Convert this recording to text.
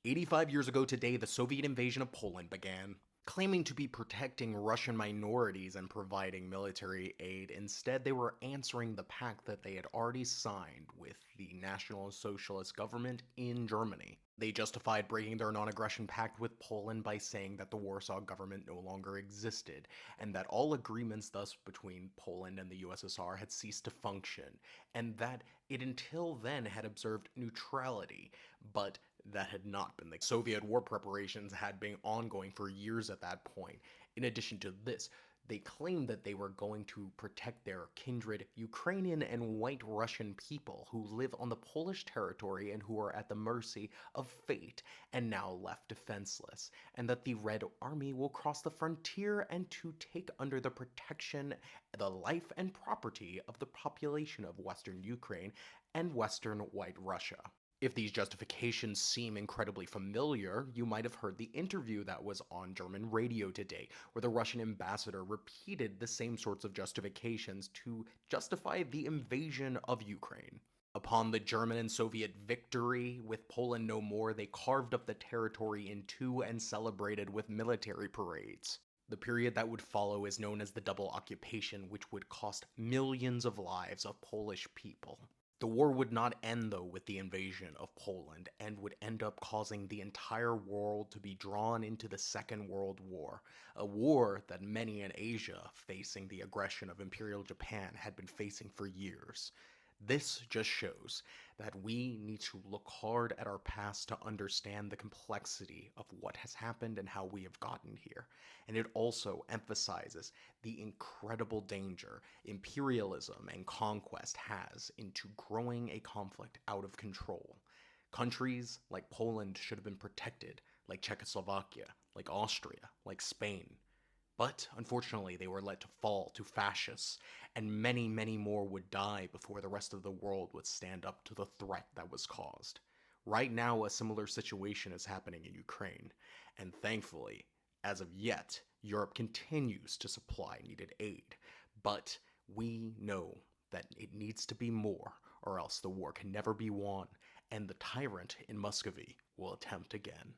85 years ago today, the Soviet invasion of Poland began. Claiming to be protecting Russian minorities and providing military aid, instead, they were answering the pact that they had already signed with the National Socialist government in Germany. They justified breaking their non aggression pact with Poland by saying that the Warsaw government no longer existed, and that all agreements thus between Poland and the USSR had ceased to function, and that it until then had observed neutrality, but that had not been the case. Soviet war preparations had been ongoing for years at that point. In addition to this, they claimed that they were going to protect their kindred Ukrainian and white Russian people who live on the Polish territory and who are at the mercy of fate and now left defenseless, and that the Red Army will cross the frontier and to take under the protection the life and property of the population of Western Ukraine and Western White Russia. If these justifications seem incredibly familiar, you might have heard the interview that was on German radio today, where the Russian ambassador repeated the same sorts of justifications to justify the invasion of Ukraine. Upon the German and Soviet victory, with Poland no more, they carved up the territory in two and celebrated with military parades. The period that would follow is known as the double occupation, which would cost millions of lives of Polish people. The war would not end, though, with the invasion of Poland and would end up causing the entire world to be drawn into the Second World War, a war that many in Asia, facing the aggression of Imperial Japan, had been facing for years. This just shows that we need to look hard at our past to understand the complexity of what has happened and how we have gotten here. And it also emphasizes the incredible danger imperialism and conquest has into growing a conflict out of control. Countries like Poland should have been protected, like Czechoslovakia, like Austria, like Spain. But unfortunately, they were let to fall to fascists, and many, many more would die before the rest of the world would stand up to the threat that was caused. Right now, a similar situation is happening in Ukraine, and thankfully, as of yet, Europe continues to supply needed aid. But we know that it needs to be more, or else the war can never be won, and the tyrant in Muscovy will attempt again.